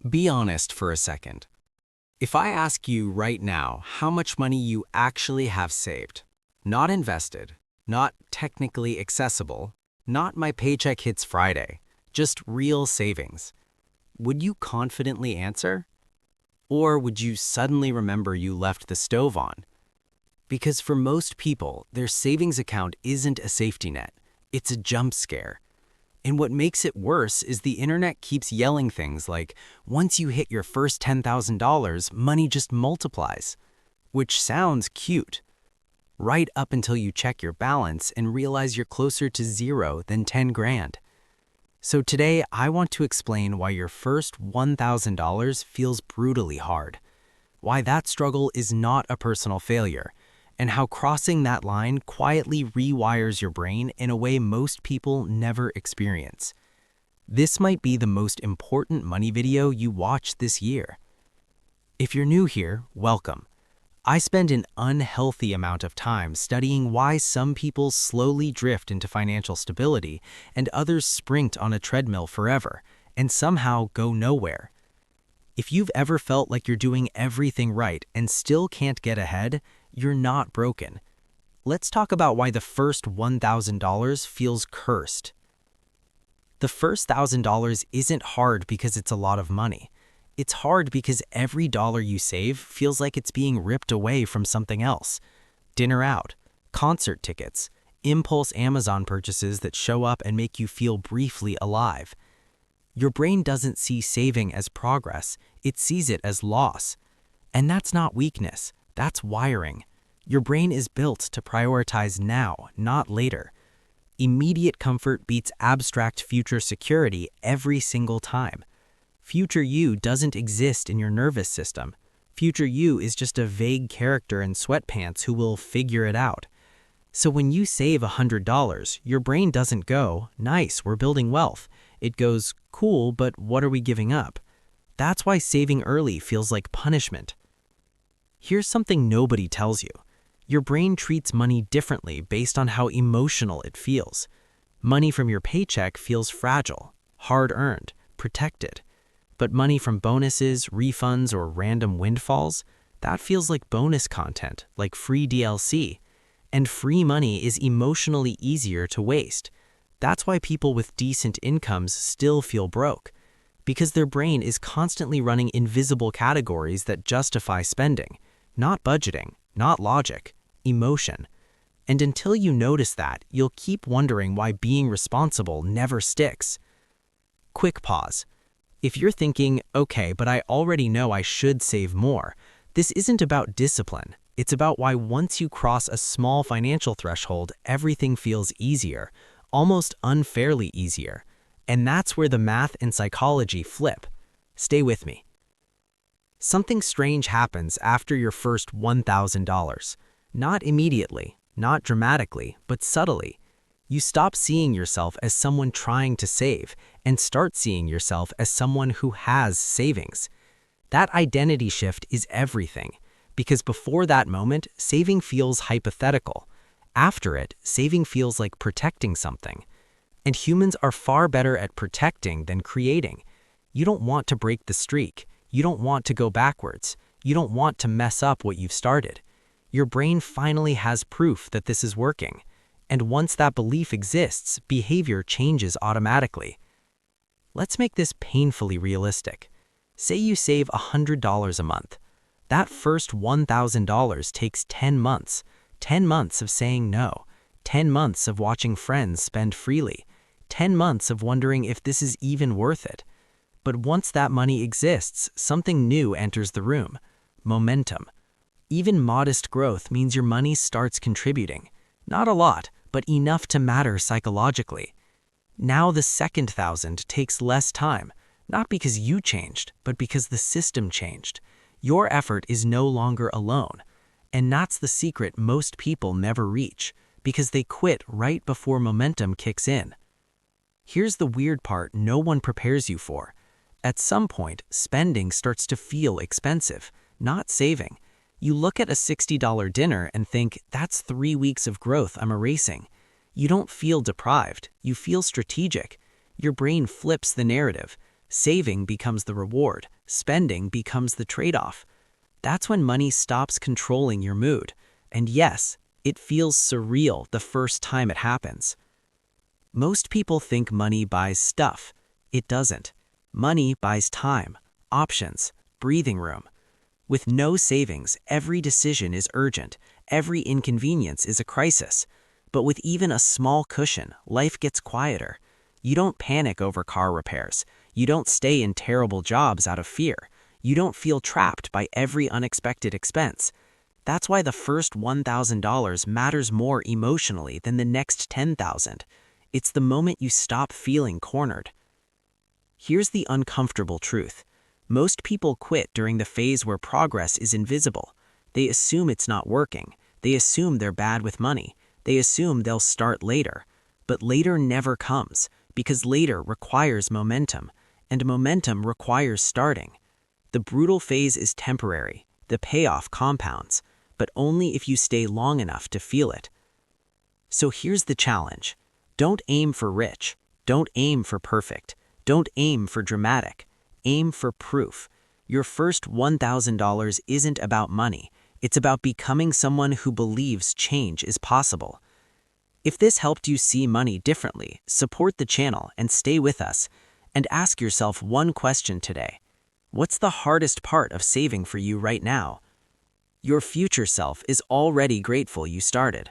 Be honest for a second. If I ask you right now how much money you actually have saved, not invested, not technically accessible, not my paycheck hits Friday, just real savings, would you confidently answer? Or would you suddenly remember you left the stove on? Because for most people, their savings account isn't a safety net, it's a jump scare. And what makes it worse is the internet keeps yelling things like, once you hit your first $10,000, money just multiplies. Which sounds cute. Right up until you check your balance and realize you're closer to zero than 10 grand. So today, I want to explain why your first $1,000 feels brutally hard. Why that struggle is not a personal failure, and how crossing that line quietly rewires your brain in a way most people never experience. This might be the most important money video you watch this year. If you're new here, welcome. I spend an unhealthy amount of time studying why some people slowly drift into financial stability and others sprint on a treadmill forever and somehow go nowhere. If you've ever felt like you're doing everything right and still can't get ahead, you're not broken. Let's talk about why the first $1,000 feels cursed. The first $1,000 isn't hard because it's a lot of money. It's hard because every dollar you save feels like it's being ripped away from something else. Dinner out, concert tickets, impulse Amazon purchases that show up and make you feel briefly alive. Your brain doesn't see saving as progress, it sees it as loss. And that's not weakness, that's wiring. Your brain is built to prioritize now, not later. Immediate comfort beats abstract future security every single time. Future you doesn't exist in your nervous system. Future you is just a vague character in sweatpants who will figure it out. So when you save $100, your brain doesn't go, nice, we're building wealth. It goes, cool, but what are we giving up? That's why saving early feels like punishment. Here's something nobody tells you. Your brain treats money differently based on how emotional it feels. Money from your paycheck feels fragile, hard-earned, protected. But money from bonuses, refunds, or random windfalls, that feels like bonus content, like free DLC. And free money is emotionally easier to waste. That's why people with decent incomes still feel broke, because their brain is constantly running invisible categories that justify spending, not budgeting, not logic, emotion. And until you notice that, you'll keep wondering why being responsible never sticks. Quick pause. If you're thinking, okay, but I already know I should save more, this isn't about discipline. It's about why once you cross a small financial threshold, everything feels easier, almost unfairly easier. And that's where the math and psychology flip. Stay with me. Something strange happens after your first $1,000. Not immediately, not dramatically, but subtly. You stop seeing yourself as someone trying to save and start seeing yourself as someone who has savings. That identity shift is everything, because before that moment, saving feels hypothetical. After it, saving feels like protecting something. And humans are far better at protecting than creating. You don't want to break the streak. You don't want to go backwards. You don't want to mess up what you've started. Your brain finally has proof that this is working. And once that belief exists, behavior changes automatically. Let's make this painfully realistic. Say you save $100 a month. That first $1,000 takes 10 months. 10 months of saying no. 10 months of watching friends spend freely. 10 months of wondering if this is even worth it. But once that money exists, something new enters the room. Momentum. Even modest growth means your money starts contributing. Not a lot, but enough to matter psychologically. Now the second $1,000 takes less time, not because you changed, but because the system changed. Your effort is no longer alone. And that's the secret most people never reach, because they quit right before momentum kicks in. Here's the weird part no one prepares you for. At some point, spending starts to feel expensive, not saving. You look at a $60 dinner and think, that's 3 weeks of growth I'm erasing. You don't feel deprived, you feel strategic. Your brain flips the narrative. Saving becomes the reward. Spending becomes the trade-off. That's when money stops controlling your mood. And yes, it feels surreal the first time it happens. Most people think money buys stuff. It doesn't. Money buys time, options, breathing room. With no savings, every decision is urgent. Every inconvenience is a crisis. But with even a small cushion, life gets quieter. You don't panic over car repairs. You don't stay in terrible jobs out of fear. You don't feel trapped by every unexpected expense. That's why the first $1,000 matters more emotionally than the next $10,000. It's the moment you stop feeling cornered. Here's the uncomfortable truth. Most people quit during the phase where progress is invisible. They assume it's not working. They assume they're bad with money. They assume they'll start later. But later never comes, because later requires momentum, and momentum requires starting. The brutal phase is temporary. The payoff compounds, but only if you stay long enough to feel it. So here's the challenge. Don't aim for rich. Don't aim for perfect. Don't aim for dramatic. Aim for proof. Your first $1,000 isn't about money. It's about becoming someone who believes change is possible. If this helped you see money differently, support the channel and stay with us. And ask yourself one question today. What's the hardest part of saving for you right now? Your future self is already grateful you started.